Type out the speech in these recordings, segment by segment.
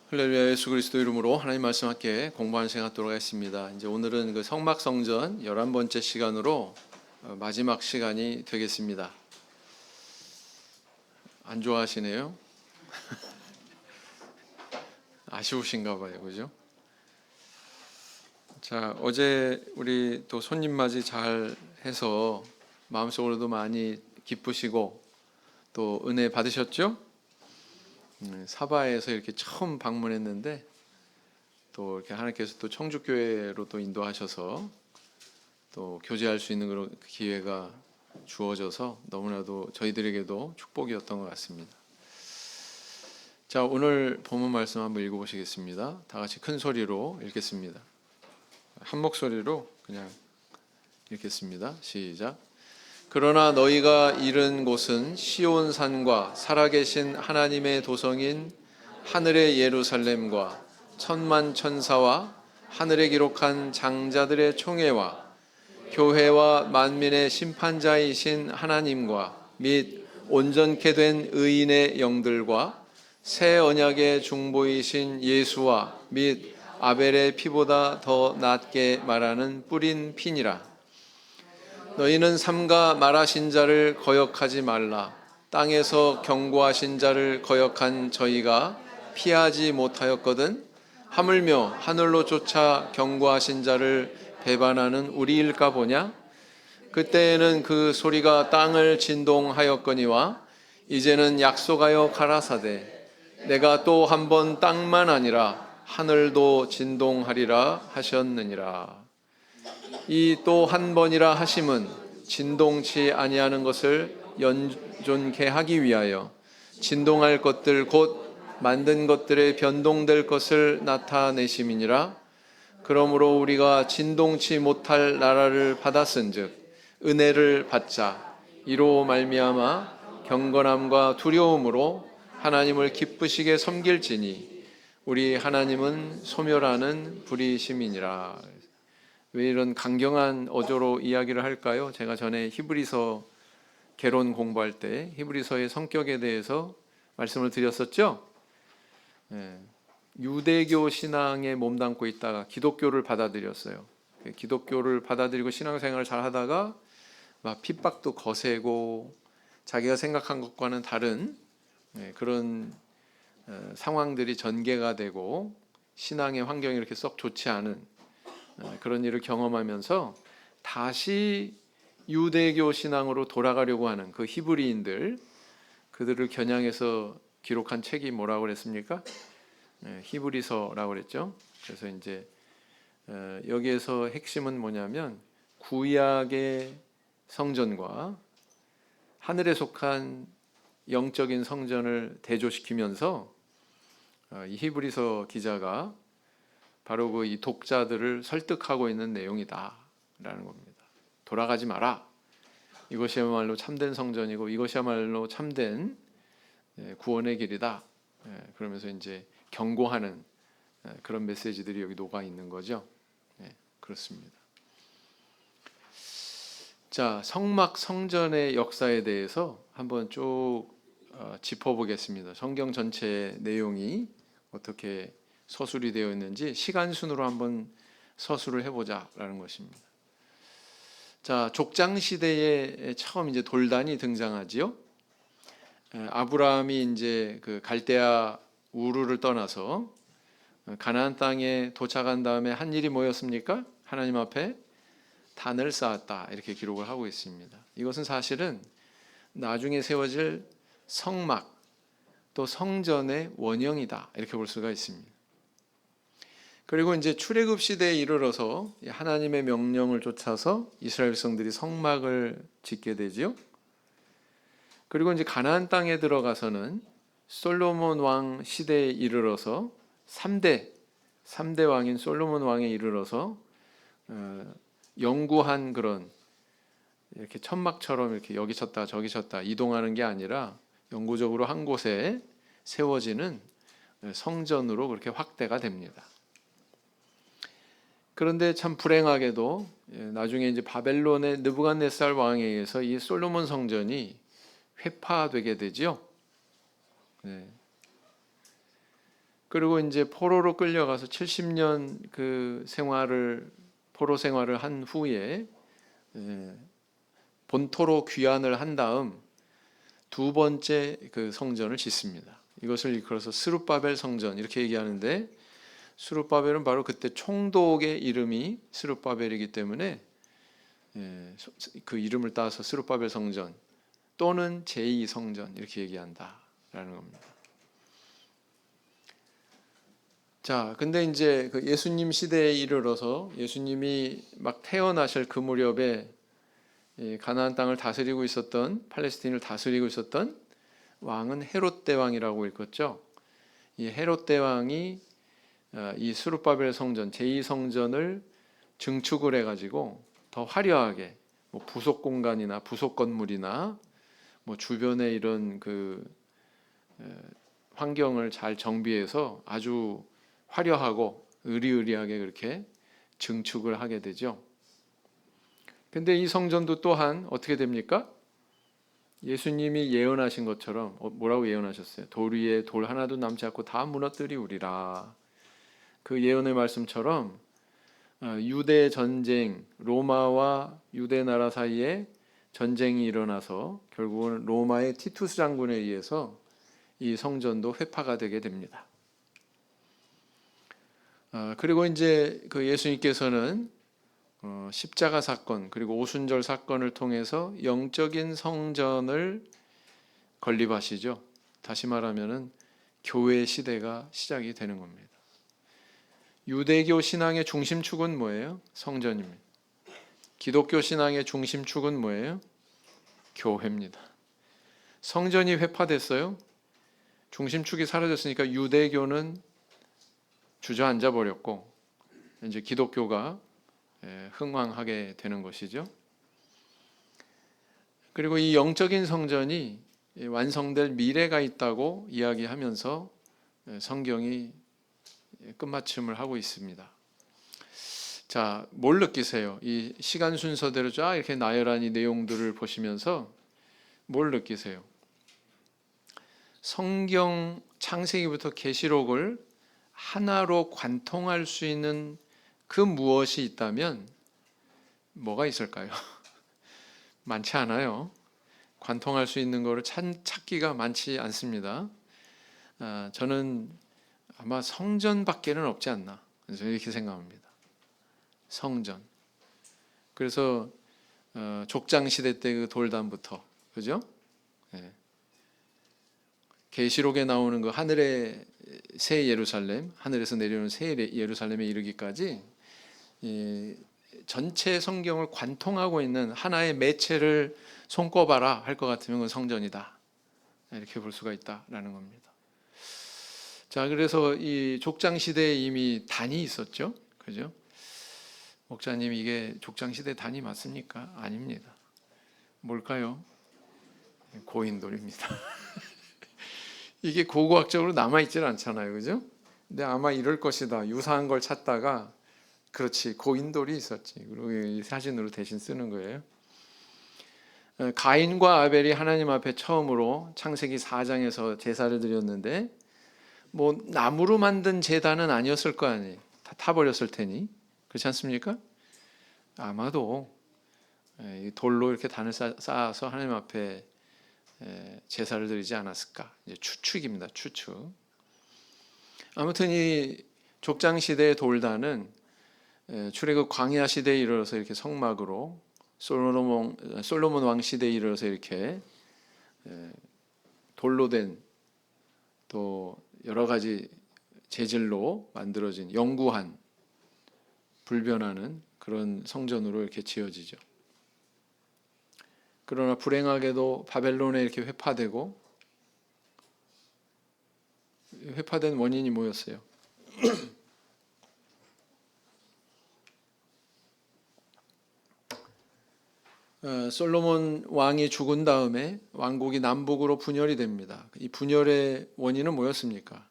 할렐루야. 예수 그리스도 이름으로 하나님 말씀 함께 공부하는 시간 갖도록 하겠습니다. 이제 오늘은 그 성막성전 11번째 시간으로 마지막 시간이 되겠습니다. 안 좋아하시네요. 아쉬우신가 봐요. 그죠? 자, 어제 우리 또 손님 맞이 잘 해서 마음속으로도 많이 기쁘시고 또 은혜 받으셨죠? 사바에서 이렇게 처음 방문했는데 또 이렇게 하나님께서 또 청주교회로 또 인도하셔서 또 교제할 수 있는 그런 기회가 주어져서 너무나도 저희들에게도 축복이었던 것 같습니다. 자, 오늘 본문 말씀 한번 읽어보시겠습니다. 다 같이 큰 소리로 읽겠습니다. 한 목소리로 그냥 읽겠습니다. 시작. 그러나 너희가 이른 곳은 시온산과 살아계신 하나님의 도성인 하늘의 예루살렘과 천만 천사와 하늘에 기록한 장자들의 총회와 교회와 만민의 심판자이신 하나님과 및 온전케 된 의인의 영들과 새 언약의 중보이신 예수와 및 아벨의 피보다 더 낫게 말하는 뿌린 피니라. 너희는 삼가 말하신 자를 거역하지 말라. 땅에서 경고하신 자를 거역한 저희가 피하지 못하였거든. 하물며 하늘로 쫓아 경고하신 자를 배반하는 우리일까 보냐? 그때에는 그 소리가 땅을 진동하였거니와 이제는 약속하여 가라사대 내가 또 한 번 땅만 아니라 하늘도 진동하리라 하셨느니라. 이 또 한 번이라 하심은 진동치 아니하는 것을 연존케 하기 위하여 진동할 것들 곧 만든 것들의 변동될 것을 나타내심이니라. 그러므로 우리가 진동치 못할 나라를 받았은즉 은혜를 받자. 이로 말미암아 경건함과 두려움으로 하나님을 기쁘시게 섬길지니 우리 하나님은 소멸하는 불이심이니라. 왜 이런 강경한 어조로 이야기를 할까요? 제가 전에 히브리서 개론 공부할 때 히브리서의 성격에 대해서 말씀을 드렸었죠. 유대교 신앙에 몸담고 있다가 기독교를 받아들였어요. 기독교를 받아들이고 신앙생활을 잘 하다가 막 핍박도 거세고 자기가 생각한 것과는 다른 그런 상황들이 전개가 되고 신앙의 환경이 이렇게 썩 좋지 않은 그런 일을 경험하면서 다시 유대교 신앙으로 돌아가려고 하는 그 히브리인들, 그들을 겨냥해서 기록한 책이 뭐라고 그랬습니까? 히브리서라고 그랬죠. 그래서 이제 여기에서 핵심은 뭐냐면 구약의 성전과 하늘에 속한 영적인 성전을 대조시키면서 이 히브리서 기자가 바로 그 이 독자들을 설득하고 있는 내용이다라는 겁니다. 돌아가지 마라. 이것이야말로 참된 성전이고 이것이야말로 참된 구원의 길이다. 그러면서 이제 경고하는 그런 메시지들이 여기 녹아 있는 거죠. 그렇습니다. 자, 성막 성전의 역사에 대해서 한번 쭉 짚어보겠습니다. 성경 전체의 내용이 어떻게 서술이 되어 있는지 시간 순으로 한번 서술을 해보자라는 것입니다. 자, 족장 시대에 처음 이제 돌단이 등장하지요. 아브라함이 이제 그 갈대아 우르를 떠나서 가나안 땅에 도착한 다음에 한 일이 뭐였습니까? 하나님 앞에 단을 쌓았다 이렇게 기록을 하고 있습니다. 이것은 사실은 나중에 세워질 성막 또 성전의 원형이다 이렇게 볼 수가 있습니다. 그리고 이제 출애굽 시대에 이르러서 하나님의 명령을 쫓아서 이스라엘 백성들이 성막을 짓게 되지요. 그리고 이제 가나안 땅에 들어가서는 솔로몬 왕 시대에 이르러서 3대 왕인 솔로몬 왕에 이르러서 영구한 그런 이렇게 천막처럼 이렇게 여기 쳤다 저기 쳤다 이동하는 게 아니라 영구적으로 한 곳에 세워지는 성전으로 그렇게 확대가 됩니다. 그런데 참 불행하게도 나중에 이제 바벨론의 느부갓네살 왕에 의해서 이 솔로몬 성전이 회파되게 되죠. 그리고 이제 포로로 끌려가서 70년 그 포로 생활을 한 후에 본토로 귀환을 한 다음 두 번째 그 성전을 짓습니다. 이것을 일컬어서 스룹바벨 성전 이렇게 얘기하는데, 스룹바벨은 바로 그때 총독의 이름이 스룹바벨이기 때문에 그 이름을 따서 스룹바벨 성전 또는 제2성전 이렇게 얘기한다라는 겁니다. 자, 근데 이제 그 예수님 시대에 이르러서 예수님이 막 태어나실 그 무렵에 가나안 땅을 다스리고 있었던, 팔레스틴을 다스리고 있었던 왕은 헤롯 대왕이라고 읽었죠. 이 헤롯 대왕이 이 스룹바벨 성전, 제2성전을 증축을 해가지고 더 화려하게 뭐 부속 공간이나 부속 건물이나 뭐 주변에 이런 그 환경을 잘 정비해서 아주 화려하고 의리의리하게 그렇게 증축을 하게 되죠. 근데 이 성전도 또한 어떻게 됩니까? 예수님이 예언하신 것처럼 뭐라고 예언하셨어요? 돌 위에 돌 하나도 남지 않고 다 무너뜨리우리라. 그 예언의 말씀처럼 유대 전쟁, 로마와 유대 나라 사이에 전쟁이 일어나서 결국은 로마의 티투스 장군에 의해서 이 성전도 회파가 되게 됩니다. 그리고 이제 그 예수님께서는 십자가 사건 그리고 오순절 사건을 통해서 영적인 성전을 건립하시죠. 다시 말하면은 교회 시대가 시작이 되는 겁니다. 유대교 신앙의 중심축은 뭐예요? 성전입니다. 기독교 신앙의 중심축은 뭐예요? 교회입니다. 성전이 회파됐어요. 중심축이 사라졌으니까 유대교는 주저앉아 버렸고 이제 기독교가 흥왕하게 되는 것이죠. 그리고 이 영적인 성전이 완성될 미래가 있다고 이야기하면서 성경이 끝마침을 하고 있습니다. 자, 뭘 느끼세요? 이 시간 순서대로 쫙 이렇게 나열한 이 내용들을 보시면서 뭘 느끼세요? 성경 창세기부터 계시록을 하나로 관통할 수 있는 그 무엇이 있다면 뭐가 있을까요? 많지 않아요. 관통할 수 있는 거를 찾기가 많지 않습니다. 저는 아마 성전밖에는 없지 않나 이렇게 생각합니다. 성전. 그래서 족장 시대 때 그 돌담부터, 그죠? 계시록에 나오는 그 하늘의 새 예루살렘, 하늘에서 내려오는 새 예루살렘에 이르기까지 전체 성경을 관통하고 있는 하나의 매체를 손꼽아라 할 것 같으면 그건 성전이다. 이렇게 볼 수가 있다라는 겁니다. 자, 그래서 이 족장 시대에 이미 단이 있었죠. 그죠? 목사님, 이게 족장 시대 단이 맞습니까? 아닙니다. 뭘까요? 고인돌입니다. 이게 고고학적으로 남아있질 않잖아요. 그죠? 근데 아마 이럴 것이다. 유사한 걸 찾다가 그렇지, 고인돌이 있었지. 그리고 이 사진으로 대신 쓰는 거예요. 가인과 아벨이 하나님 앞에 처음으로 창세기 4장에서 제사를 드렸는데 뭐 나무로 만든 제단은 아니었을 거 아니에요. 다 타버렸을 테니. 그렇지 않습니까? 아마도 돌로 이렇게 단을 쌓아서 하나님 앞에 제사를 드리지 않았을까. 이제 추측입니다. 추측. 아무튼 이 족장 시대의 돌단은 출애굽 광야 시대에 이르러서 이렇게 성막으로, 솔로몬 왕 시대에 이르러서 이렇게 돌로 된 또 여러 가지 재질로 만들어진 영구한 불변하는 그런 성전으로 이렇게 지어지죠. 그러나 불행하게도 바벨론에 이렇게 회파되고, 회파된 원인이 뭐였어요? 솔로몬 왕이 죽은 다음에 왕국이 남북으로 분열이 됩니다. 이 분열의 원인은 뭐였습니까?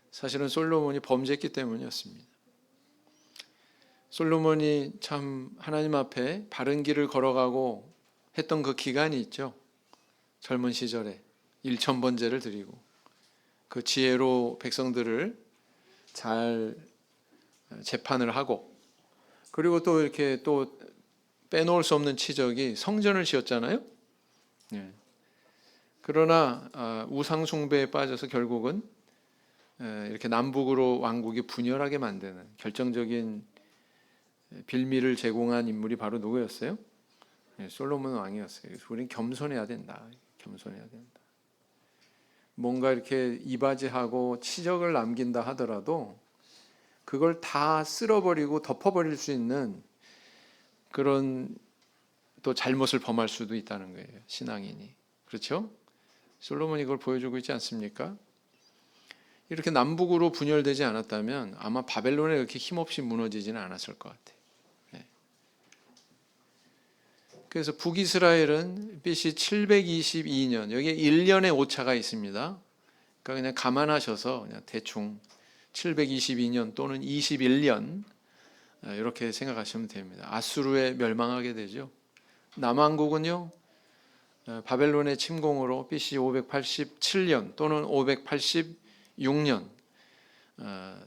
사실은 솔로몬이 범죄했기 때문이었습니다. 솔로몬이 참 하나님 앞에 바른 길을 걸어가고 했던 그 기간이 있죠. 젊은 시절에 1000번제를 드리고 그 지혜로 백성들을 잘 재판을 하고, 그리고 또 이렇게 또 빼놓을 수 없는 치적이 성전을 지었잖아요. 예. 그러나 우상 숭배에 빠져서 결국은 이렇게 남북으로 왕국이 분열하게 만드는 결정적인 빌미를 제공한 인물이 바로 누구였어요? 솔로몬 왕이었어요. 그래서 우리는 겸손해야 된다. 겸손해야 된다. 뭔가 이렇게 이바지하고 치적을 남긴다 하더라도 그걸 다 쓸어버리고 덮어버릴 수 있는 그런 또 잘못을 범할 수도 있다는 거예요. 신앙인이. 그렇죠? 솔로몬이 그걸 보여주고 있지 않습니까? 이렇게 남북으로 분열되지 않았다면 아마 바벨론에 그렇게 힘없이 무너지지는 않았을 것 같아요. 그래서 북이스라엘은 BC 722년, 여기에 1년의 오차가 있습니다. 그러니까 그냥 감안하셔서 그냥 대충 722년 또는 21년 이렇게 생각하시면 됩니다. 아수르에 멸망하게 되죠. 남왕국은요, 바벨론의 침공으로 BC 587년 또는 586년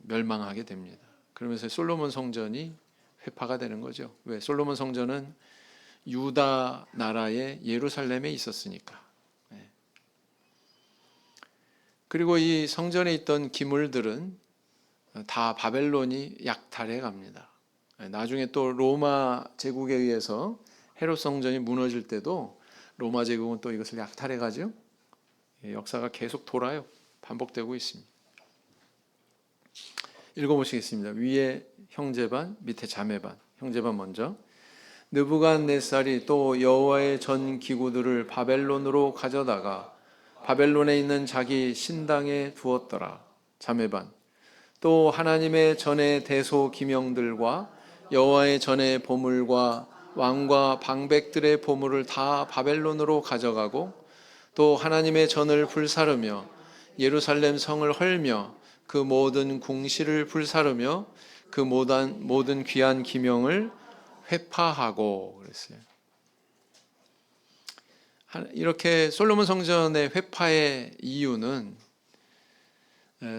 멸망하게 됩니다. 그러면서 솔로몬 성전이 회파가 되는 거죠. 왜? 솔로몬 성전은 유다 나라의 예루살렘에 있었으니까. 그리고 이 성전에 있던 기물들은 다 바벨론이 약탈해 갑니다. 나중에 또 로마 제국에 의해서 헤롯 성전이 무너질 때도 로마 제국은 또 이것을 약탈해 가죠. 역사가 계속 돌아요. 반복되고 있습니다. 읽어보시겠습니다. 위에 형제반, 밑에 자매반. 형제반 먼저. 느부갓네살이 또 여호와의 전 기구들을 바벨론으로 가져다가 바벨론에 있는 자기 신당에 두었더라. 자매반. 또 하나님의 전의 대소 기명들과 여호와의 전의 보물과 왕과 방백들의 보물을 다 바벨론으로 가져가고 또 하나님의 전을 불사르며 예루살렘 성을 헐며 그 모든 궁시를 불사르며 그 모든 귀한 기명을 회파하고 그랬어요. 이렇게 솔로몬 성전의 회파의 이유는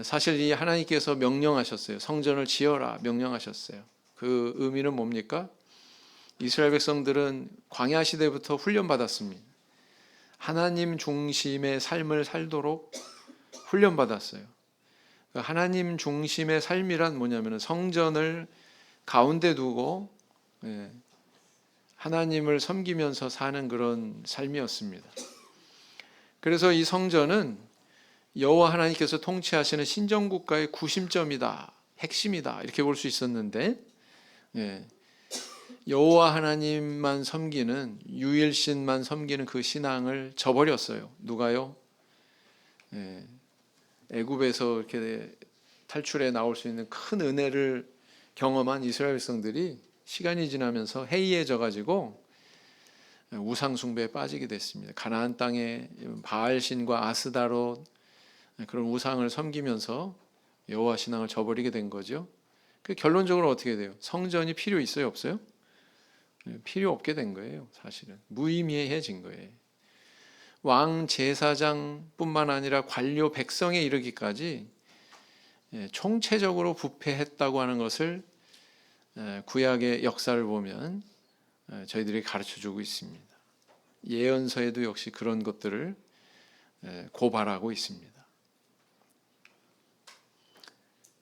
사실 이 하나님께서 명령하셨어요. 성전을 지어라 명령하셨어요. 그 의미는 뭡니까? 이스라엘 백성들은 광야 시대부터 훈련받았습니다. 하나님 중심의 삶을 살도록 훈련받았어요. 하나님 중심의 삶이란 뭐냐면 성전을 가운데 두고 하나님을 섬기면서 사는 그런 삶이었습니다. 그래서 이 성전은 여호와 하나님께서 통치하시는 신정국가의 구심점이다, 핵심이다 이렇게 볼 수 있었는데 여호와 하나님만 섬기는 유일신만 섬기는 그 신앙을 저버렸어요. 누가요? 애굽에서 이렇게 탈출해 나올 수 있는 큰 은혜를 경험한 이스라엘 백성들이 시간이 지나면서 해이해져 가지고 우상 숭배에 빠지게 됐습니다. 가나안 땅에 바알신과 아스다롯 그런 우상을 섬기면서 여호와 신앙을 저버리게 된 거죠. 그 결론적으로 어떻게 돼요? 성전이 필요 있어요, 없어요? 필요 없게 된 거예요. 사실은 무의미해진 거예요. 왕 제사장뿐만 아니라 관료 백성에 이르기까지 총체적으로 부패했다고 하는 것을 구약의 역사를 보면 저희들이 가르쳐주고 있습니다. 예언서에도 역시 그런 것들을 고발하고 있습니다.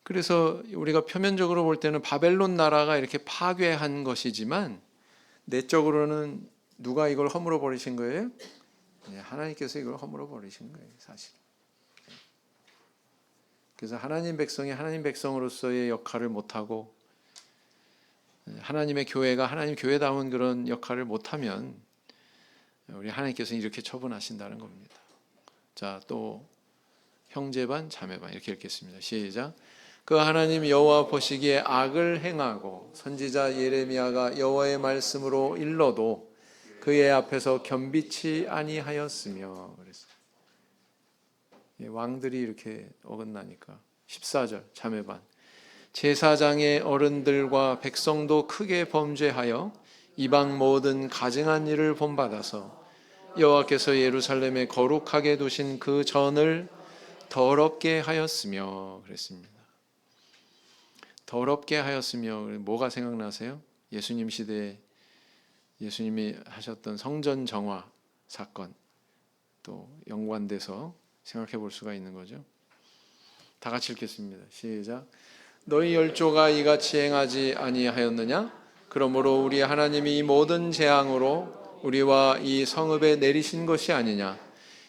그래서 우리가 표면적으로 볼 때는 바벨론 나라가 이렇게 파괴한 것이지만 내적으로는 누가 이걸 허물어 버리신 거예요? 하나님께서 이걸 허물어 버리신 거예요, 사실. 그래서 하나님 백성이 하나님 백성으로서의 역할을 못하고 하나님의 교회가 하나님 교회다운 그런 역할을 못하면 우리 하나님께서 이렇게 처분하신다는 겁니다. 자, 또 형제반 자매반 이렇게 읽겠습니다. 시작. 그 하나님 여호와 보시기에 악을 행하고 선지자 예레미야가 여호와의 말씀으로 일러도 그의 앞에서 겸비치 아니하였으며 그랬어요. 왕들이 이렇게 어긋나니까. 14절 자매반. 제사장의 어른들과 백성도 크게 범죄하여 이방 모든 가증한 일을 본받아서 여호와께서 예루살렘에 거룩하게 두신 그 전을 더럽게 하였으며 그랬습니다. 더럽게 하였으며 뭐가 생각나세요? 예수님 시대에 예수님이 하셨던 성전 정화 사건 또 연관돼서 생각해 볼 수가 있는 거죠. 다 같이 읽겠습니다. 시작. 너희 열조가 이같이 행하지 아니하였느냐? 그러므로 우리 하나님이 이 모든 재앙으로 우리와 이 성읍에 내리신 것이 아니냐?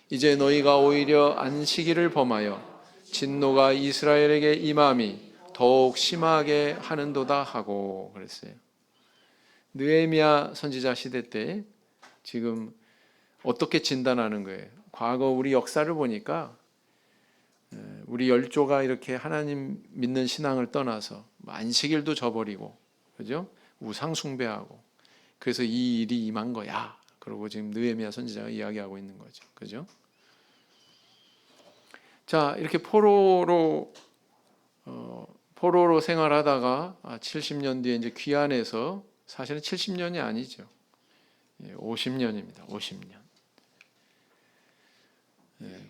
이제 너희가 오히려 안식일을 범하여 진노가 이스라엘에게 임함이 더욱 심하게 하는도다 하고 그랬어요. 느헤미야 선지자 시대 때 지금 어떻게 진단하는 거예요? 과거 우리 역사를 보니까 우리 열조가 이렇게 하나님 믿는 신앙을 떠나서 안식일도 저버리고, 그죠? 우상 숭배하고, 그래서 이 일이 임한 거야. 그러고 지금 느헤미야 선지자가 이야기하고 있는 거죠, 그죠? 자, 이렇게 포로로 생활하다가 70년 뒤에 이제 귀환해서, 사실은 70년이 아니죠, 50년입니다. 50년.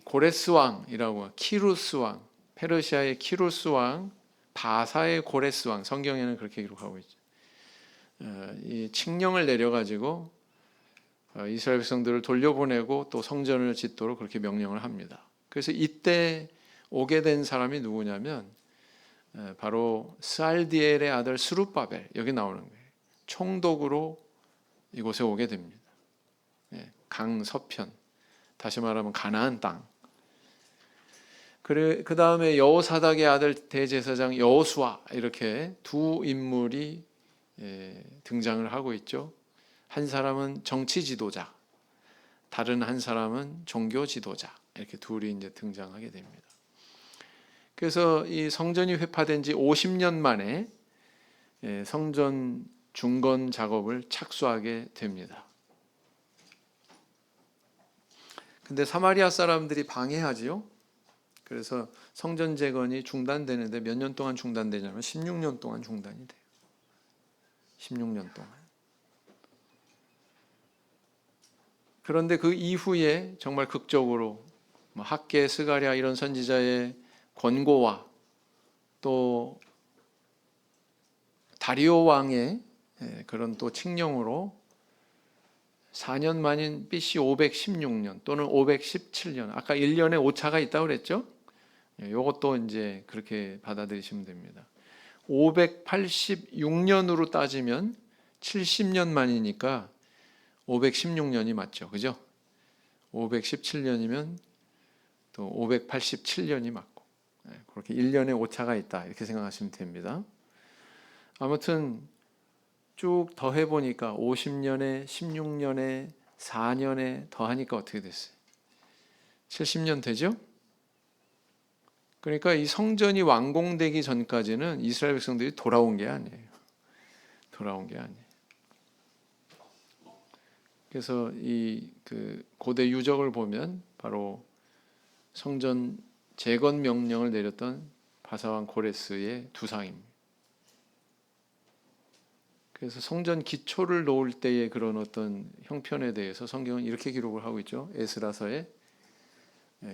고레스 왕이라고, 키루스 왕, 페르시아의 키루스 왕, 바사의 고레스 왕, 성경에는 그렇게 기록하고 있죠. 이 칙령을 내려가지고 이스라엘 백성들을 돌려보내고 또 성전을 짓도록 그렇게 명령을 합니다. 그래서 이때 오게 된 사람이 누구냐면 바로 스알디엘의 아들 스룹바벨, 여기 나오는 거예요. 총독으로 이곳에 오게 됩니다. 강서편, 다시 말하면 가나안 땅. 그 다음에 여호사닥의 아들 대제사장 여호수아, 이렇게 두 인물이 등장을 하고 있죠. 한 사람은 정치 지도자, 다른 한 사람은 종교 지도자, 이렇게 둘이 이제 등장하게 됩니다. 그래서 이 성전이 회파된 지 50년 만에 성전 중건 작업을 착수하게 됩니다. 근데 사마리아 사람들이 방해하지요. 그래서 성전 재건이 중단되는데 몇 년 동안 중단되냐면 16년 동안 중단이 돼요. 16년 동안. 그런데 그 이후에 정말 극적으로 학개, 스가랴 이런 선지자의 권고와 또 다리오 왕의 그런 또 칙령으로 4년 만인 BC 516년 또는 517년, 아까 1년에 오차가 있다고 그랬죠? 이것도 이제 그렇게 받아들이시면 됩니다. 586년으로 따지면 70년 만이니까 516년이 맞죠, 그죠? 517년이면 또 587년이 맞고, 그렇게 1년에 오차가 있다, 이렇게 생각하시면 됩니다. 아무튼 쭉 더해보니까 50년에 16년에 4년에 더하니까 어떻게 됐어요? 70년 되죠? 그러니까 이 성전이 완공되기 전까지는 이스라엘 백성들이 돌아온 게 아니에요. 돌아온 게 아니에요. 그래서 이 고대 유적을 보면 바로 성전 재건 명령을 내렸던 바사왕 고레스의 두상입니다. 그래서 성전 기초를 놓을 때의 그런 어떤 형편에 대해서 성경은 이렇게 기록을 하고 있죠. 에스라서의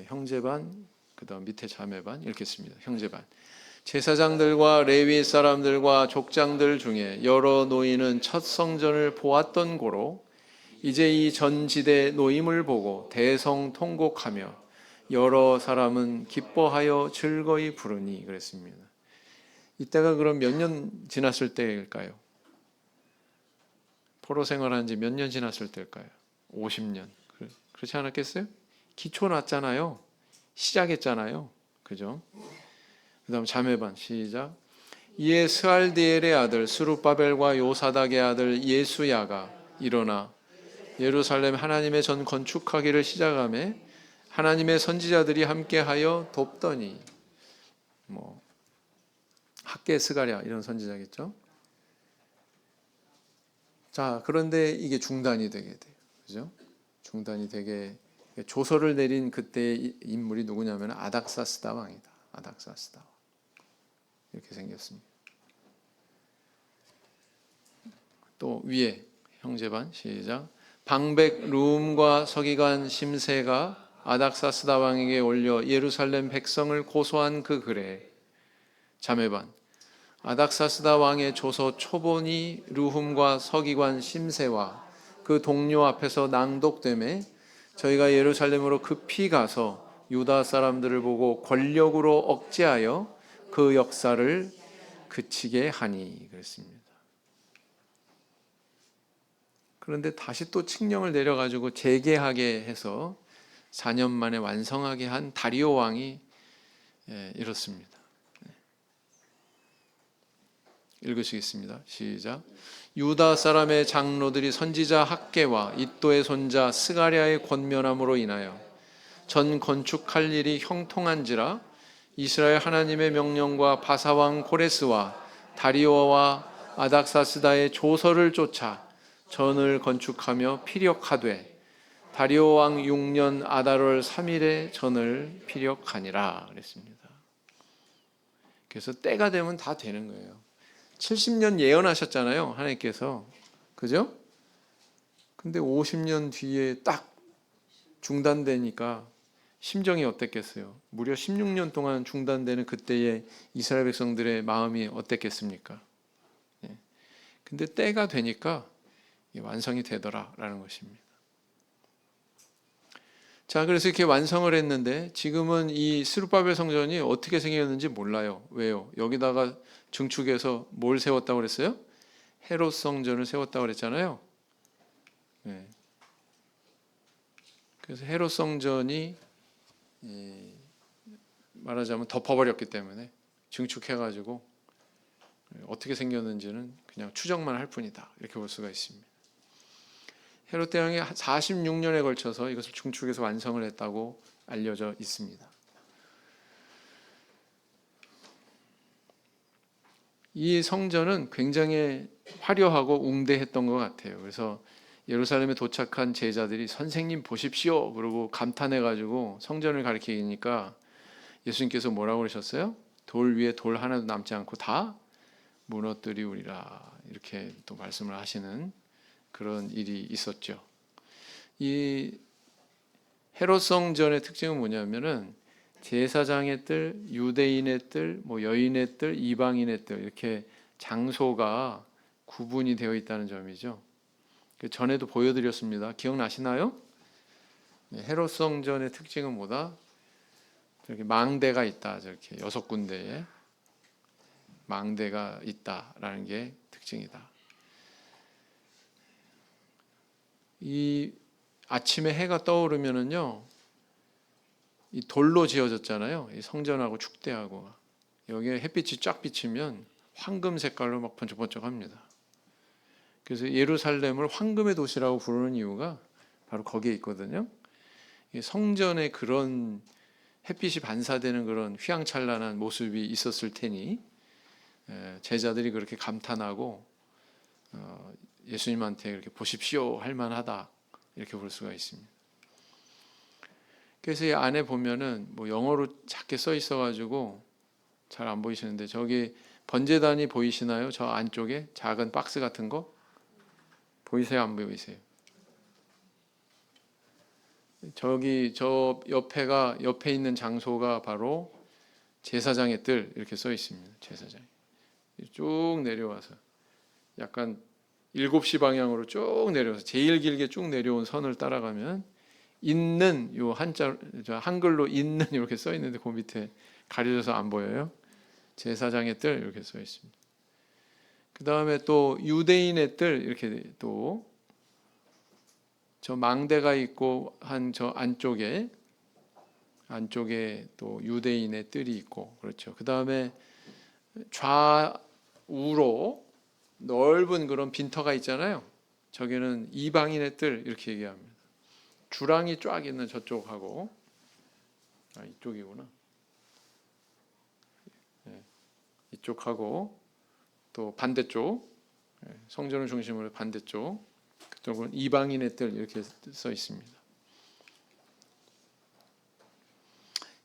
형제반, 그다음 밑에 자매반, 이렇게 씁니다. 형제반. 제사장들과 레위 사람들과 족장들 중에 여러 노인은 첫 성전을 보았던 고로 이제 이 전지대 노임을 보고 대성통곡하며 여러 사람은 기뻐하여 즐거이 부르니, 그랬습니다. 이때가 그럼 몇 년 지났을 때일까요? 포로 생활한 지 몇 년 지났을 때일까요? 50년. 그렇지 않았겠어요? 기초 났잖아요. 시작했잖아요. 그죠? 그 다음 자매반, 시작. 이에 스알디엘의 아들 스룹바벨과 요사닥의 아들 예수야가 일어나 예루살렘 하나님의 전 건축하기를 시작하며 하나님의 선지자들이 함께하여 돕더니, 학개, 스가랴 이런 선지자겠죠. 자, 그런데 이게 중단이 되게 돼요. 그죠? 중단이 되게, 조서를 내린 그때의 인물이 누구냐면 아닥사스다 왕이다. 아닥사스다 왕. 이렇게 생겼습니다. 또 위에 형제반, 시작. 방백 룸과 서기관 심세가 아닥사스다 왕에게 올려 예루살렘 백성을 고소한 그 글에 자매반 아닥사스다 왕의 조서 초본이 르훔과 서기관 심세와 그 동료 앞에서 낭독되매 저희가 예루살렘으로 급히 가서 유다 사람들을 보고 권력으로 억제하여 그 역사를 그치게 하니 그랬습니다. 그런데 다시 또 칙령을 내려가지고 재개하게 해서 4년 만에 완성하게 한 다리오 왕이 이렇습니다. 읽으시겠습니다. 시작. 유다 사람의 장로들이 선지자 학개와 id도의 손자 스가랴의 권면함으로 인하여 전 건축할 일이 형통한지라 이스라엘 하나님의 명령과 바사왕 고레스와 다리오와 아닥사스다의 조서를 쫓아 전을 건축하며 피력하되 다리오 왕 6년 아달월 3일에 전을 피력하니라 그랬습니다. 그래서 때가 되면 다 되는 거예요. 70년 예언하셨잖아요, 하나님께서. 그죠? 근데 50년 뒤에 딱 중단되니까 심정이 어땠겠어요? 무려 16년 동안 중단되는 그때의 이스라엘 백성들의 마음이 어땠겠습니까? 근데 때가 되니까 완성이 되더라라는 것입니다. 자, 그래서 이렇게 완성을 했는데 지금은 이 스룹바벨 성전이 어떻게 생겼는지 몰라요. 왜요? 여기다가 증축해서 뭘 세웠다고 그랬어요? 헤롯 성전을 세웠다고 그랬잖아요. 네. 그래서 헤롯 성전이 말하자면 덮어버렸기 때문에 증축해가지고 어떻게 생겼는지는 그냥 추정만 할 뿐이다, 이렇게 볼 수가 있습니다. 헤롯 대왕이 46년에 걸쳐서 이것을 중축해서 완성을 했다고 알려져 있습니다. 이 성전은 굉장히 화려하고 웅대했던 것 같아요. 그래서 예루살렘에 도착한 제자들이 선생님 보십시오 그러고 감탄해가지고 성전을 가리키니까 예수님께서 뭐라고 그러셨어요? 돌 위에 돌 하나도 남지 않고 다 무너뜨리우리라, 이렇게 또 말씀을 하시는 그런 일이 있었죠. 이 헤롯 성전의 특징은 뭐냐면은 제사장의 뜰, 유대인의 뜰, 여인의 뜰, 이방인의 뜰, 이렇게 장소가 구분이 되어 있다는 점이죠. 전에도 보여드렸습니다. 기억나시나요? 헤롯 성전의 특징은 뭐다? 이렇게 망대가 있다. 저렇게 6군데에 망대가 있다라는 게 특징이다. 이 아침에 해가 떠오르면은요, 이 돌로 지어졌잖아요. 이 성전하고 축대하고 여기에 햇빛이 쫙 비치면 황금 색깔로 막 번쩍번쩍합니다. 그래서 예루살렘을 황금의 도시라고 부르는 이유가 바로 거기에 있거든요. 성전에 그런 햇빛이 반사되는 그런 휘황찬란한 모습이 있었을 테니 제자들이 그렇게 감탄하고 예수님한테 이렇게 보십시오 할 만하다, 이렇게 볼 수가 있습니다. 그래서 이 안에 보면은 영어로 작게 써 있어가지고 잘 안 보이시는데 저기 번제단이 보이시나요? 저 안쪽에 작은 박스 같은 거 보이세요? 안 보이세요? 저기 저 옆에 있는 장소가 바로 제사장의 뜰, 이렇게 써 있습니다. 제사장 쭉 내려와서 약간 7시 방향으로 쭉 내려와서 제일 길게 쭉 내려온 선을 따라가면 있는 요 한글로 있는 이렇게 써 있는데 그 밑에 가려져서 안 보여요. 제사장의 뜰 이렇게 써 있습니다. 그 다음에 또 유대인의 뜰, 이렇게 또 저 망대가 있고 한 저 안쪽에 또 유대인의 뜰이 있고, 그렇죠. 그 다음에 좌우로 넓은 그런 빈터가 있잖아요. 저기는 이방인의 뜰, 이렇게 얘기합니다. 주랑이 쫙 있는 저쪽하고, 이쪽이구나. 이쪽하고 또 반대쪽, 성전을 중심으로 반대쪽, 그쪽은 이방인의 뜰, 이렇게 써 있습니다.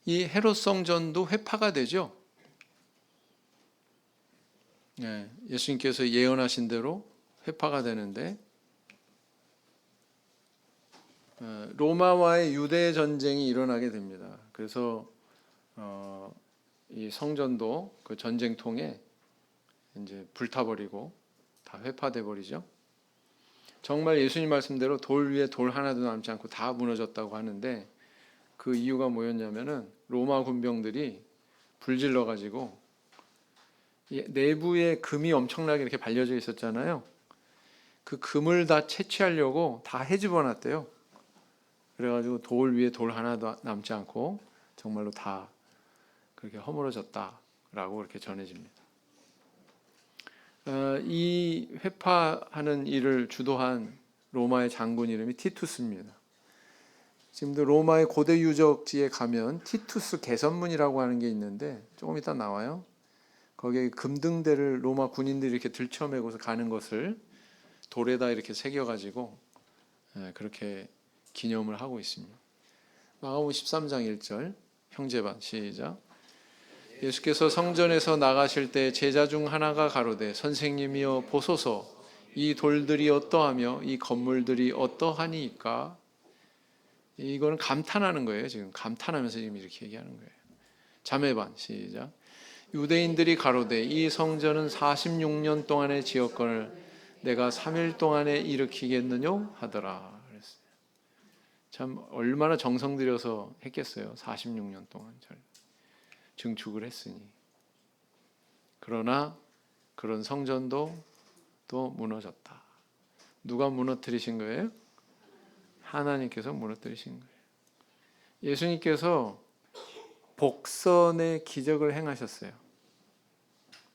이 헤롯 성전도 회파가 되죠. 예수님께서 예언하신 대로 회파가 되는데 로마와의 유대 전쟁이 일어나게 됩니다. 그래서 이 성전도 그 전쟁통에 이제 불타버리고 다 회파돼 버리죠. 정말 예수님 말씀대로 돌 위에 돌 하나도 남지 않고 다 무너졌다고 하는데 그 이유가 뭐였냐면은 로마 군병들이 불질러 가지고 내부에 금이 엄청나게 이렇게 발려져 있었잖아요. 그 금을 다 채취하려고 다 헤집어 놨대요. 그래가지고 돌 위에 돌 하나도 남지 않고 정말로 다 그렇게 허물어졌다라고 그렇게 전해집니다. 이 회파하는 일을 주도한 로마의 장군 이름이 티투스입니다. 지금도 로마의 고대 유적지에 가면 티투스 개선문이라고 하는 게 있는데 조금 이따 나와요. 거기에 금등대를 로마 군인들이 이렇게 들쳐매고서 가는 것을 돌에다 이렇게 새겨가지고 그렇게 기념을 하고 있습니다. 마가복음 13장 1절 형제반 시작. 예수께서 성전에서 나가실 때 제자 중 하나가 가로되 선생님이여 보소서 이 돌들이 어떠하며 이 건물들이 어떠하니까. 이거는 감탄하는 거예요. 지금 감탄하면서 지금 이렇게 얘기하는 거예요. 자매반 시작. 유대인들이 가로되 이 성전은 46년 동안의 지었건을 내가 3일 동안에 일으키겠느냐 하더라. 그랬어요. 참 얼마나 정성 들여서 했겠어요. 46년 동안 증축을 했으니. 그러나 그런 성전도 또 무너졌다. 누가 무너뜨리신 거예요? 하나님께서 무너뜨리신 거예요. 예수님께서 복선의 기적을 행하셨어요.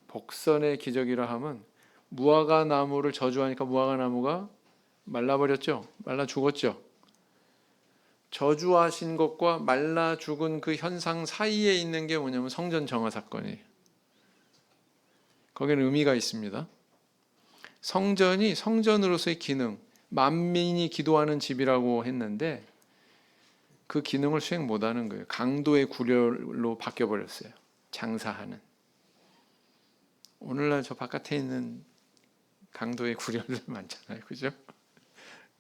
복선의 기적이라 하면 무화과 나무를 저주하니까 무화과 나무가 말라버렸죠. 말라 죽었죠. 저주하신 것과 말라 죽은 그 현상 사이에 있는 게 뭐냐면 성전 정화 사건이에요. 거기는 의미가 있습니다. 성전이 성전으로서의 기능, 만민이 기도하는 집이라고 했는데 그 기능을 수행 못하는 거예요. 강도의 구렬로 바뀌어버렸어요. 장사하는. 오늘날 저 바깥에 있는 강도의 구렬들 많잖아요. 그죠?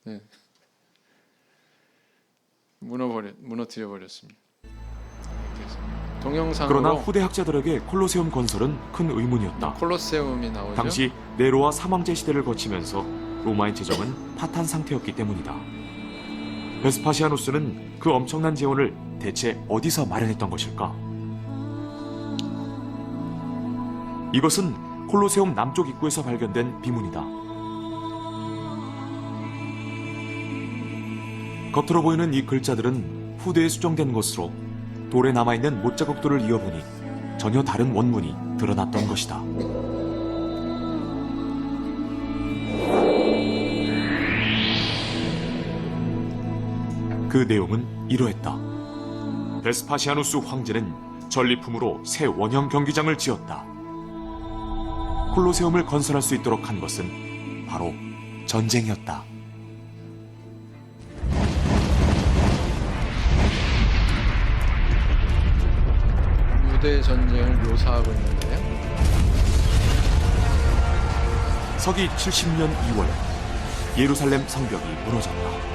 네. 무너뜨려 버렸습니다. 동영상으로 그러나 후대 학자들에게 콜로세움 건설은 큰 의문이었다. 콜로세움이 나오죠. 당시 네로와 사망제 시대를 거치면서 로마의 재정은 파탄 상태였기 때문이다. 베스파시아누스는 그 엄청난 재원을 대체 어디서 마련했던 것일까? 이것은 콜로세움 남쪽 입구에서 발견된 비문이다. 겉으로 보이는 이 글자들은 후대에 수정된 것으로 돌에 남아있는 못자국들을 이어보니 전혀 다른 원문이 드러났던 것이다. 그 내용은 이러했다. 베스파시아누스 황제는 전리품으로 새 원형 경기장을 지었다. 콜로세움을 건설할 수 있도록 한 것은 바로 전쟁이었다. 유대 전쟁을 묘사하고 있는데요. 서기 70년 2월 예루살렘 성벽이 무너졌다.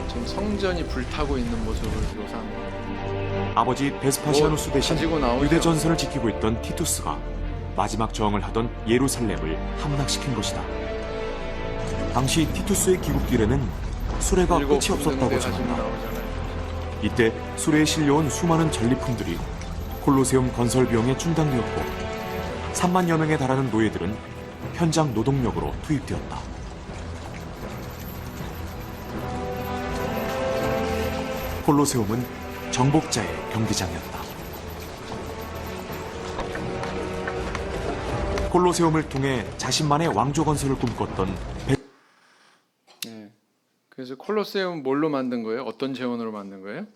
지금 성전이 불타고 있는 모습을 묘사한 거예요. 아버지 베스파시아누스 대신 가지고 나오죠. 유대 전선을 지키고 있던 티투스가 마지막 저항을 하던 예루살렘을 함락시킨 것이다. 당시 티투스의 귀국길에는 수레가 끝이 없었다고 전한다. 이때 수레에 실려온 수많은 전리품들이 콜로세움 건설 비용에 충당되었고 3만여 명에 달하는 노예들은 현장 노동력으로 투입되었다. 콜로세움은 정복자의 경기장이었다. 콜로세움을 통해 자신만의 왕조 건설을 꿈꿨던 네. 그래서 콜로세움 뭘로 만든 거예요? 어떤 재원으로 만든 거예요?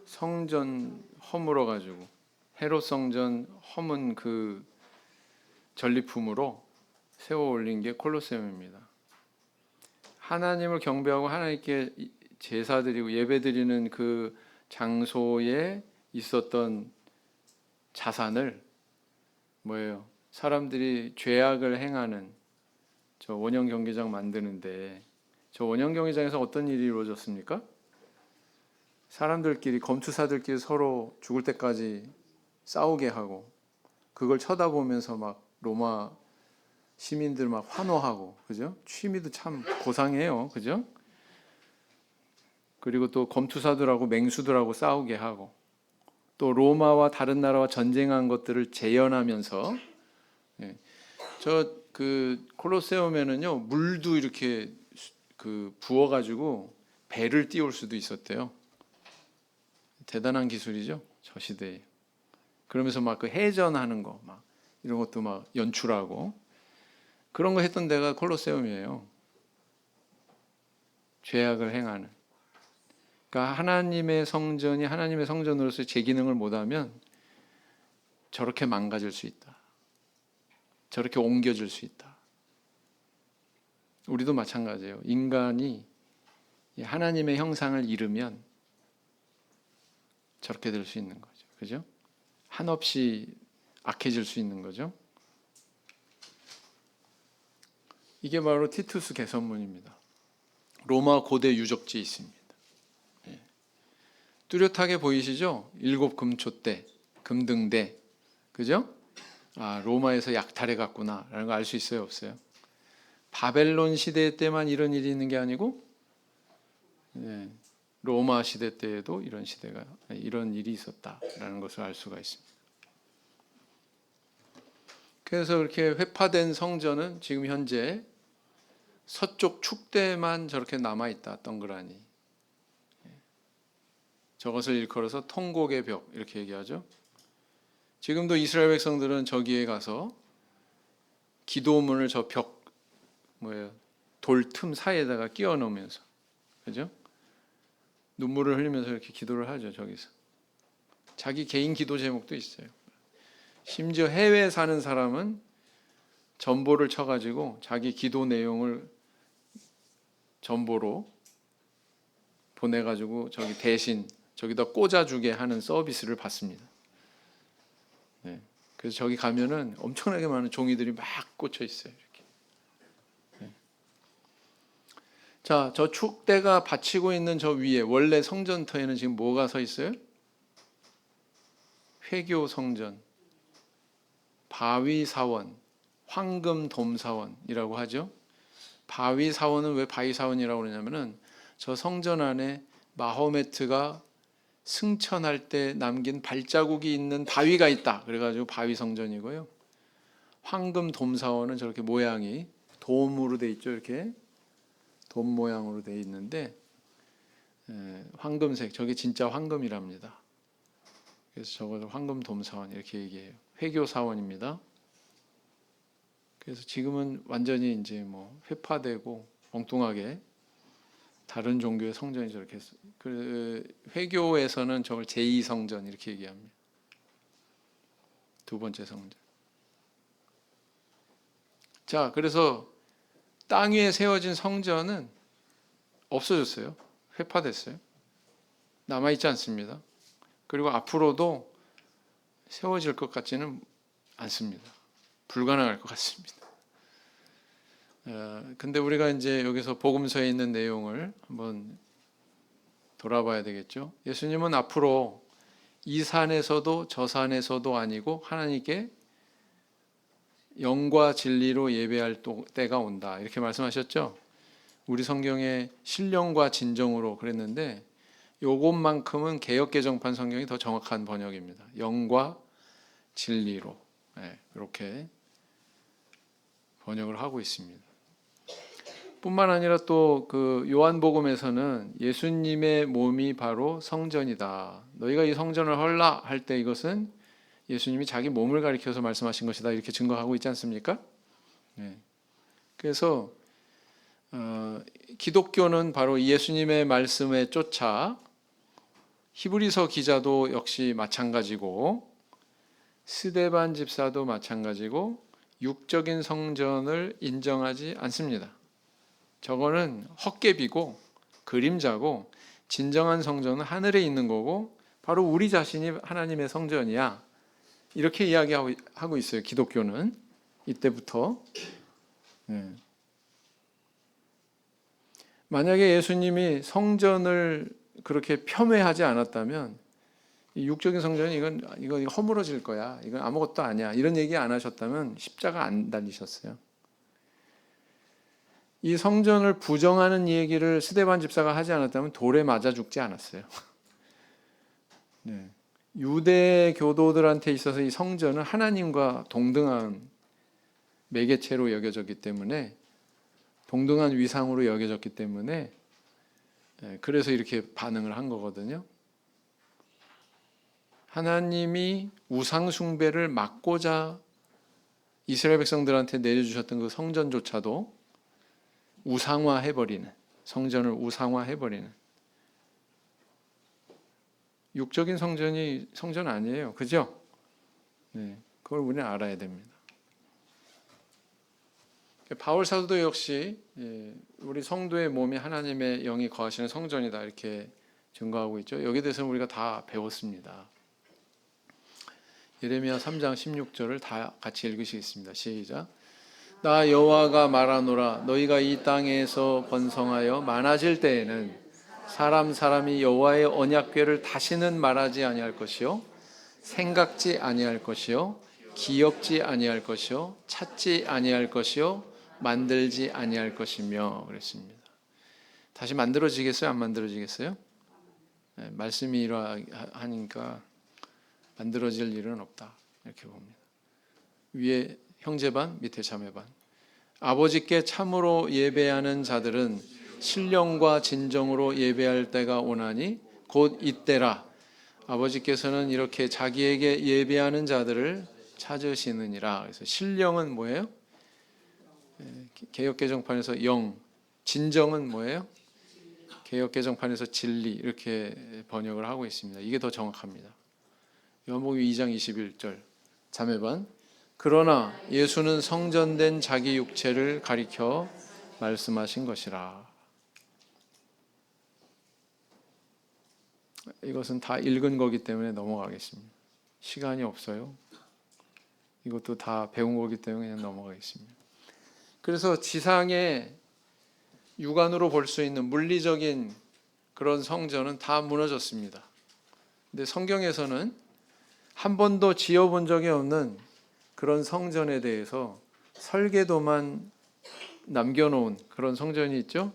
성전 허물어 가지고 헤롯 성전 허문 그 전리품으로 세워 올린 게 콜로세움입니다. 하나님을 경배하고 하나님께 제사드리고 예배드리는 그 장소에 있었던 자산을 뭐예요? 사람들이 죄악을 행하는 저 원형 경기장 만드는데 저 원형 경기장에서 어떤 일이 이루어졌습니까? 사람들끼리, 검투사들끼리 서로 죽을 때까지 싸우게 하고, 그걸 쳐다보면서 막 로마 시민들 막 환호하고, 그죠? 취미도 참 고상해요, 그죠? 그리고 또 검투사들하고 맹수들하고 싸우게 하고, 또 로마와 다른 나라와 전쟁한 것들을 재현하면서, 저 그 콜로세움에는요 물도 이렇게 그 부어가지고 배를 띄울 수도 있었대요. 대단한 기술이죠, 저 시대에. 그러면서 막 그 해전하는 거, 막 이런 것도 막 연출하고 그런 거 했던 데가 콜로세움이에요. 죄악을 행하는. 그러니까 하나님의 성전이 하나님의 성전으로서 제 기능을 못하면 저렇게 망가질 수 있다. 저렇게 옮겨질 수 있다. 우리도 마찬가지예요. 인간이 하나님의 형상을 잃으면 저렇게 될 수 있는 거죠. 그죠? 한없이 악해질 수 있는 거죠. 이게 바로 티투스 개선문입니다. 로마 고대 유적지에 있습니다. 뚜렷하게 보이시죠? 7 금초대, 금등대, 그죠? 아, 로마에서 약탈해 갔구나 라는 거 알 수 있어요, 없어요? 바벨론 시대 때만 이런 일이 있는 게 아니고 로마 시대 때에도 이런 일이 있었다라는 것을 알 수가 있습니다. 그래서 그렇게 회파된 성전은 지금 현재 서쪽 축대만 저렇게 남아 있다, 동그라니. 저것을 일컬어서 통곡의 벽 이렇게 얘기하죠. 지금도 이스라엘 백성들은 저기에 가서 기도문을 저 벽 돌 틈 사이에다가 끼워 넣으면서, 그죠? 눈물을 흘리면서 이렇게 기도를 하죠. 저기서 자기 개인 기도 제목도 있어요. 심지어 해외에 사는 사람은 전보를 쳐가지고 자기 기도 내용을 전보로 보내가지고 저기 대신 저기다 꽂아주게 하는 서비스를 받습니다. 그래서 저기 가면은 엄청나게 많은 종이들이 막 꽂혀 있어요. 이렇게. 자, 저 축대가 받치고 있는 저 위에 원래 성전터에는 지금 뭐가 서 있어요? 회교 성전, 바위사원, 황금돔사원이라고 하죠. 바위사원은 왜 바위사원이라고 그러냐면은 저 성전 안에 마호메트가 승천할 때 남긴 발자국이 있는 바위가 있다. 그래가지고 바위성전이고요. 황금돔사원은 저렇게 모양이 돔으로 돼 있죠. 이렇게 돔 모양으로 돼 있는데 황금색, 저게 진짜 황금이랍니다. 그래서 저걸 황금돔사원 이렇게 얘기해요. 회교사원입니다. 그래서 지금은 완전히 이제 뭐 회파되고 엉뚱하게 다른 종교의 성전이 저렇게 했어요. 그 회교에서는 저걸 제2성전 이렇게 얘기합니다. 두 번째 성전. 자, 그래서 땅 위에 세워진 성전은 없어졌어요. 회파됐어요. 남아있지 않습니다. 그리고 앞으로도 세워질 것 같지는 않습니다. 불가능할 것 같습니다. 근데 우리가 이제 여기서 복음서에 있는 내용을 한번 돌아봐야 되겠죠. 예수님은 앞으로 이 산에서도 저 산에서도 아니고 하나님께 영과 진리로 예배할 때가 온다 이렇게 말씀하셨죠. 우리 성경에 신령과 진정으로 그랬는데 요것만큼은 개역개정판 성경이 더 정확한 번역입니다. 영과 진리로 이렇게 번역을 하고 있습니다. 뿐만 아니라 또 그 요한복음에서는 예수님의 몸이 바로 성전이다. 너희가 이 성전을 헐라 할 때 이것은 예수님이 자기 몸을 가리켜서 말씀하신 것이다 이렇게 증거하고 있지 않습니까? 그래서 기독교는 바로 예수님의 말씀에 쫓아 히브리서 기자도 역시 마찬가지고 스데반 집사도 마찬가지고 육적인 성전을 인정하지 않습니다. 저거는 헛개비고 그림자고 진정한 성전은 하늘에 있는 거고 바로 우리 자신이 하나님의 성전이야. 이렇게 이야기하고 있어요. 기독교는 이때부터. 만약에 예수님이 성전을 그렇게 폄훼하지 않았다면 이 육적인 성전이 이건 허물어질 거야. 이건 아무것도 아니야. 이런 얘기 안 하셨다면 십자가 안 달리셨어요. 이 성전을 부정하는 얘기를 스데반 집사가 하지 않았다면 돌에 맞아 죽지 않았어요. 네. 유대 교도들한테 있어서 이 성전은 하나님과 동등한 매개체로 여겨졌기 때문에, 동등한 위상으로 여겨졌기 때문에, 그래서 이렇게 반응을 한 거거든요. 하나님이 우상 숭배를 막고자 이스라엘 백성들한테 내려주셨던 그 성전조차도 우상화해버리는, 성전을 우상화해버리는, 육적인 성전이 성전 아니에요. 그죠? 네, 그걸 우리는 알아야 됩니다. 바울 사도도 역시 우리 성도의 몸이 하나님의 영이 거하시는 성전이다 이렇게 증거하고 있죠. 여기에 대해서는 우리가 다 배웠습니다. 예레미야 3장 16절을 다 같이 읽으시겠습니다. 시작. 나 여호와가 말하노라. 너희가 이 땅에서 번성하여 많아질 때에는 사람이 여호와의 언약궤를 다시는 말하지 아니할 것이요, 생각지 아니할 것이요, 기억지 아니할 것이요, 찾지 아니할 것이요, 만들지 아니할 것이며 그랬습니다. 다시 만들어지겠어요? 안 만들어지겠어요? 네, 말씀이 이러하니까 만들어질 일은 없다 이렇게 봅니다. 위에 형제반, 밑에 자매반. 아버지께 참으로 예배하는 자들은 신령과 진정으로 예배할 때가 오나니 곧 이때라. 아버지께서는 이렇게 자기에게 예배하는 자들을 찾으시느니라. 그래서 신령은 뭐예요? 개역개정판에서 영, 진정은 뭐예요? 개역개정판에서 진리 이렇게 번역을 하고 있습니다. 이게 더 정확합니다. 요한복음 2장 21절 자매반. 그러나 예수는 성전된 자기 육체를 가리켜 말씀하신 것이라. 이것은 다 읽은 거기 때문에 넘어가겠습니다. 시간이 없어요. 이것도 다 배운 거기 때문에 그냥 넘어가겠습니다. 그래서 지상에 육안으로 볼 수 있는 물리적인 그런 성전은 다 무너졌습니다. 근데 성경에서는 한 번도 지어본 적이 없는 그런 성전에 대해서 설계도만 남겨놓은 그런 성전이 있죠.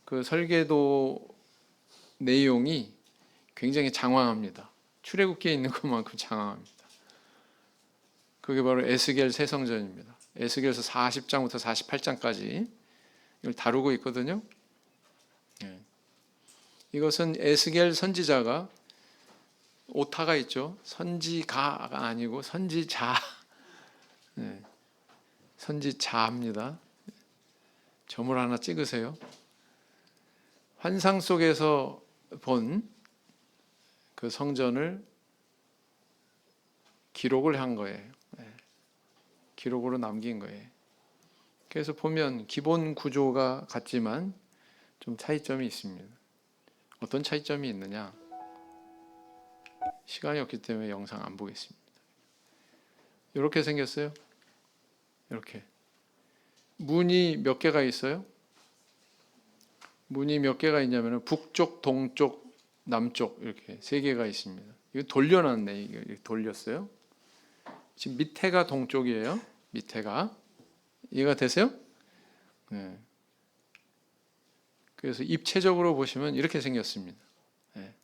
그 설계도 내용이 굉장히 장황합니다. 출애굽기에 있는 것만큼 장황합니다. 그게 바로 에스겔 새 성전입니다. 에스겔서 40장부터 48장까지 이걸 다루고 있거든요. 이것은 에스겔 선지자가 오타가 있죠. 선지가가 아니고 선지자. 네. 선지자입니다. 점을 하나 찍으세요. 환상 속에서 본 그 성전을 기록을 한 거예요. 네. 기록으로 남긴 거예요. 그래서 보면 기본 구조가 같지만 좀 차이점이 있습니다. 어떤 차이점이 있느냐? 시간이 없기 때문에 영상 안 보겠습니다. 이렇게 생겼어요. 이렇게. 문이 몇 개가 있어요? 문이 몇 개가 있냐면 북쪽, 동쪽, 남쪽 이렇게 세 개가 있습니다. 이거 돌려놨네. 이거 돌렸어요. 지금 밑에가 동쪽이에요. 밑에가. 이해가 되세요? 네. 그래서 입체적으로 보시면 이렇게 생겼습니다. 네.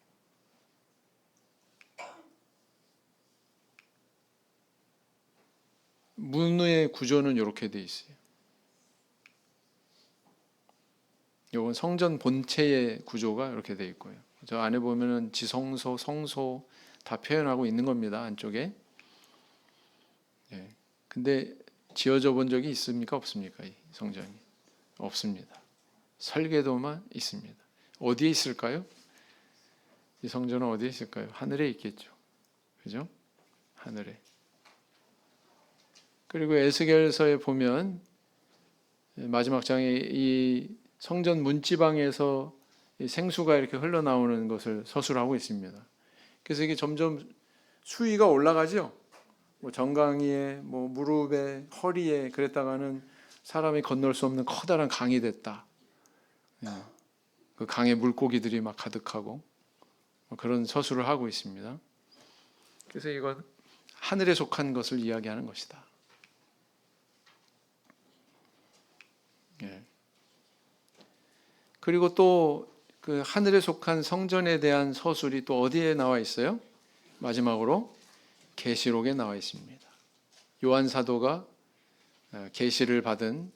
문의 구조는 이렇게 돼 있어요. 이건 성전 본체의 구조가 이렇게 돼 있고요. 저 안에 보면은 지성소, 성소 다 표현하고 있는 겁니다. 안쪽에. 네. 근데 지어져 본 적이 있습니까? 없습니까? 이 성전이 없습니다. 설계도만 있습니다. 어디에 있을까요? 이 성전은 어디에 있을까요? 하늘에 있겠죠. 그죠? 하늘에. 그리고 에스겔서에 보면 마지막 장에 이 성전 문지방에서 생수가 이렇게 흘러나오는 것을 서술하고 있습니다. 그래서 이게 점점 수위가 올라가죠. 뭐 정강이에, 뭐 무릎에, 허리에 그랬다가는 사람이 건널 수 없는 커다란 강이 됐다. 그 강에 물고기들이 막 가득하고 그런 서술을 하고 있습니다. 그래서 이건 하늘에 속한 것을 이야기하는 것이다. 그리고 또 그 하늘에 속한 성전에 대한 서술이 또 어디에 나와 있어요? 마지막으로 계시록에 나와 있습니다. 요한 사도가 계시를 받은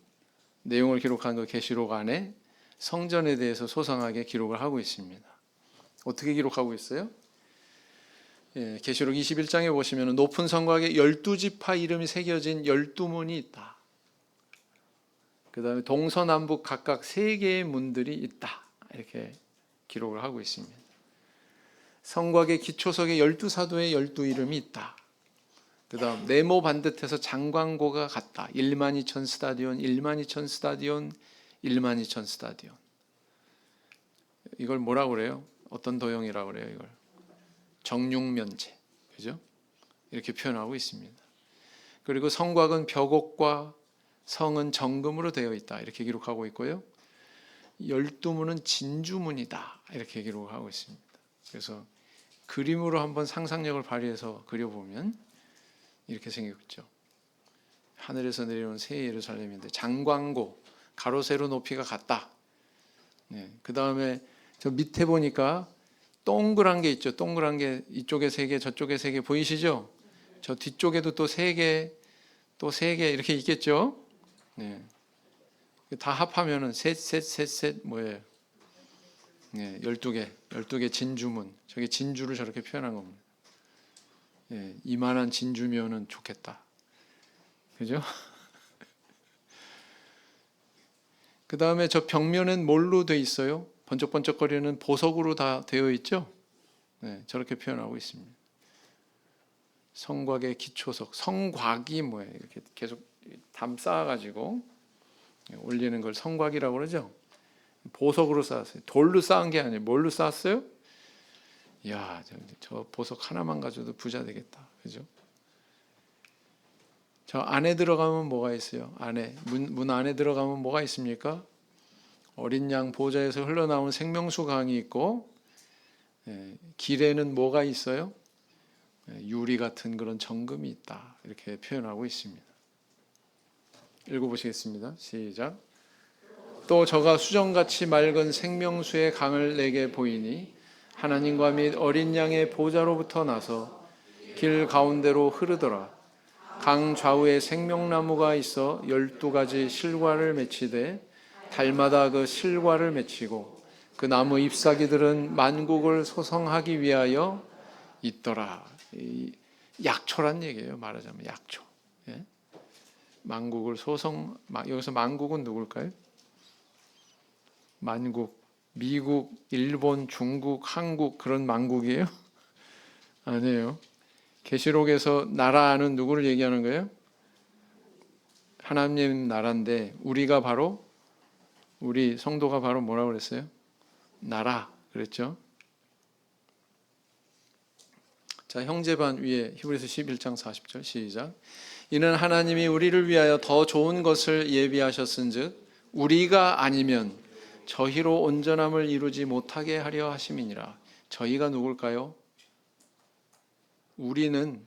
내용을 기록한 그 계시록 안에 성전에 대해서 소상하게 기록을 하고 있습니다. 어떻게 기록하고 있어요? 계시록 21장에 보시면 높은 성곽에 12지파 이름이 새겨진 12문이 있다. 그 다음에 동서남북 각각 3개의 문들이 있다. 이렇게 기록을 하고 있습니다. 성곽의 기초석에 12사도의 12이름이 있다. 그 다음 네모 반듯해서 장광고가 같다. 12,000 스타디온, 12,000 스타디온, 12,000 스타디온. 이걸 뭐라고 그래요? 어떤 도형이라고 그래요? 이걸 정육면체, 그죠? 이렇게 표현하고 있습니다. 그리고 성곽은 벽옥과 성은 정금으로 되어 있다. 이렇게 기록하고 있고요. 12문은 진주문이다. 이렇게 기록하고 있습니다. 그래서 그림으로 한번 상상력을 발휘해서 그려보면 이렇게 생겼죠. 하늘에서 내려온 새 예루살렘인데 장광고, 가로 세로 높이가 같다. 그 다음에 저 밑에 보니까 동그란 게 있죠. 동그란 게 이쪽에 3개, 저쪽에 3개 보이시죠? 저 뒤쪽에도 또 3개, 또 3개 이렇게 있겠죠? 다 합하면은 셋 뭐예요? 12개 진주문. 저게 진주를 저렇게 표현한 겁니다. 이만한 진주면은 좋겠다. 그죠? 그 다음에 저 벽면은 뭘로 돼 있어요? 번쩍번쩍거리는 보석으로 다 되어 있죠? 저렇게 표현하고 있습니다. 성곽의 기초석, 성곽이 뭐예요? 이렇게 계속 담 쌓아가지고 올리는 걸 성곽이라고 그러죠? 보석으로 쌓았어요. 돌로 쌓은 게 아니에요. 뭘로 쌓았어요? 이야, 저 보석 하나만 가져도 부자 되겠다. 그죠? 저 안에 들어가면 뭐가 있어요? 안에 문 안에 들어가면 뭐가 있습니까? 어린 양 보좌에서 흘러나오는 생명수 강이 있고, 길에는 뭐가 있어요? 유리 같은 그런 정금이 있다. 이렇게 표현하고 있습니다. 읽어보시겠습니다. 시작. 또 저가 수정같이 맑은 생명수의 강을 내게 보이니 하나님과 및 어린 양의 보좌로부터 나서 길 가운데로 흐르더라. 강 좌우에 생명나무가 있어 12가지 실과를 맺히되 달마다 그 실과를 맺히고 그 나무 잎사귀들은 만국을 소성하기 위하여 있더라. 약초란 얘기예요. 말하자면 약초. 만국을 소성, 여기서 만국은 누굴까요? 만국, 미국, 일본, 중국, 한국 그런 만국이에요? 아니에요. 계시록에서 나라는 누구를 얘기하는 거예요? 하나님 나라인데 우리가 바로 우리 성도가 바로 뭐라고 그랬어요? 나라 그랬죠? 자, 형제반 위에 히브리서 11장 40절 시작. 이는 하나님이 우리를 위하여 더 좋은 것을 예비하셨은즉 우리가 아니면 저희로 온전함을 이루지 못하게 하려 하심이니라. 저희가 누굴까요? 우리는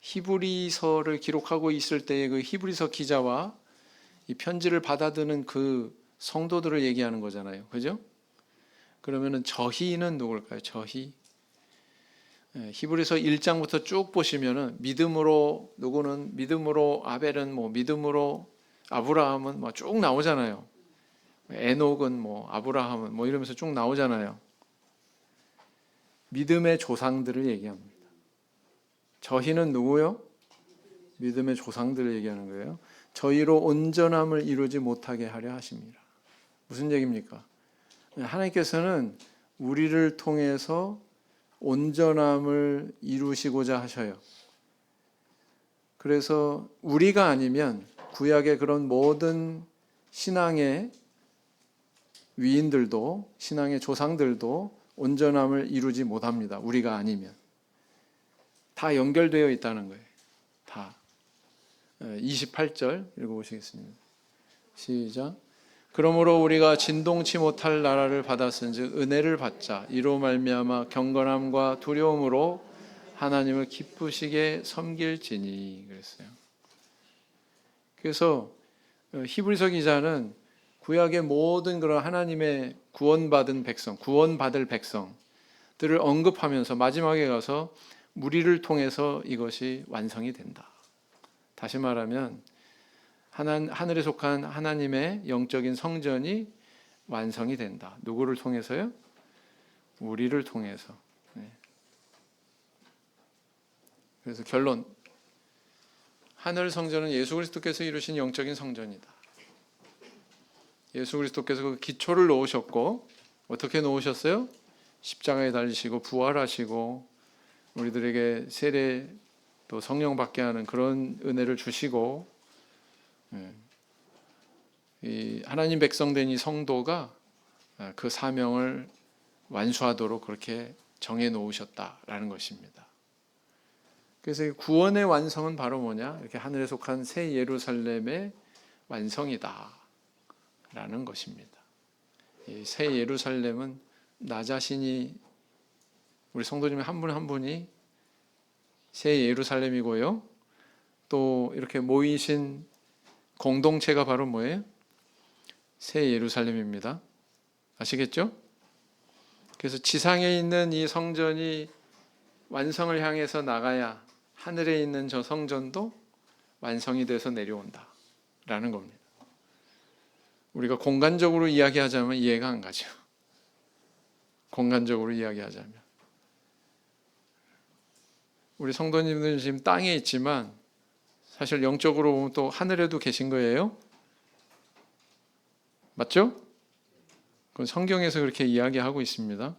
히브리서를 기록하고 있을 때의 그 히브리서 기자와 이 편지를 받아드는 그 성도들을 얘기하는 거잖아요. 그죠? 그러면은 저희는 누굴까요? 저희. 히브리서 1장부터 쭉 보시면은 믿음으로 누구는 믿음으로 아벨은 뭐 믿음으로 아브라함은 뭐 쭉 나오잖아요. 에녹은 뭐 아브라함은 뭐 이러면서 쭉 나오잖아요. 믿음의 조상들을 얘기합니다. 저희는 누구요? 믿음의 조상들을 얘기하는 거예요. 저희로 온전함을 이루지 못하게 하려 하십니다. 무슨 얘기입니까? 하나님께서는 우리를 통해서 온전함을 이루시고자 하셔요. 그래서 우리가 아니면 구약의 그런 모든 신앙의 위인들도 신앙의 조상들도 온전함을 이루지 못합니다. 우리가 아니면. 다 연결되어 있다는 거예요. 다. 28절 읽어보시겠습니다. 시작. 그러므로 우리가 진동치 못할 나라를 받았은즉 은혜를 받자. 이로 말미암아 경건함과 두려움으로 하나님을 기쁘시게 섬길지니. 그랬어요. 그래서 히브리서 기자는 구약의 모든 그런 하나님의 구원받은 백성, 구원받을 백성들을 언급하면서 마지막에 가서 무리를 통해서 이것이 완성이 된다. 다시 말하면 하늘에 속한 하나님의 영적인 성전이 완성이 된다. 누구를 통해서요? 우리를 통해서. 그래서 결론, 하늘 성전은 예수 그리스도께서 이루신 영적인 성전이다. 예수 그리스도께서 그 기초를 놓으셨고, 어떻게 놓으셨어요? 십자가에 달리시고 부활하시고 우리들에게 세례 또 성령 받게 하는 그런 은혜를 주시고, 이 하나님 백성된 이 성도가 그 사명을 완수하도록 그렇게 정해 놓으셨다라는 것입니다. 그래서 구원의 완성은 바로 뭐냐? 이렇게 하늘에 속한 새 예루살렘의 완성이다 라는 것입니다. 이 새 예루살렘은 나 자신이, 우리 성도님 한 분 한 분이 새 예루살렘이고요, 또 이렇게 모이신 공동체가 바로 뭐예요? 새 예루살렘입니다. 아시겠죠? 그래서 지상에 있는 이 성전이 완성을 향해서 나가야 하늘에 있는 저 성전도 완성이 돼서 내려온다 라는 겁니다. 우리가 공간적으로 이야기하자면 이해가 안 가죠. 공간적으로 이야기하자면 우리 성도님들은 지금 땅에 있지만 사실 영적으로 보면 또 하늘에도 계신 거예요. 맞죠? 그건 성경에서 그렇게 이야기하고 있습니다.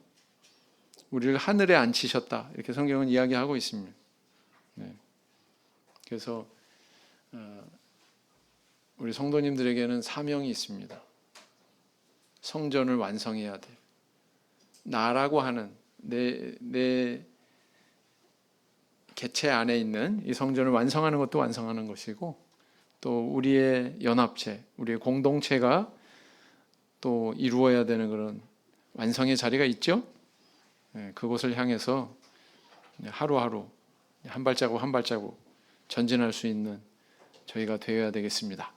우리를 하늘에 앉히셨다, 이렇게 성경은 이야기하고 있습니다. 그래서 우리 성도님들에게는 사명이 있습니다. 성전을 완성해야 돼. 나라고 하는 내 개체 안에 있는 이 성전을 완성하는 것도 완성하는 것이고, 또 우리의 연합체, 우리의 공동체가 또 이루어야 되는 그런 완성의 자리가 있죠. 그곳을 향해서 하루하루 한 발자국 한 발자국 전진할 수 있는 저희가 되어야 되겠습니다.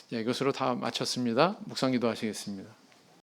이것으로 다 마쳤습니다. 묵상기도 하시겠습니다.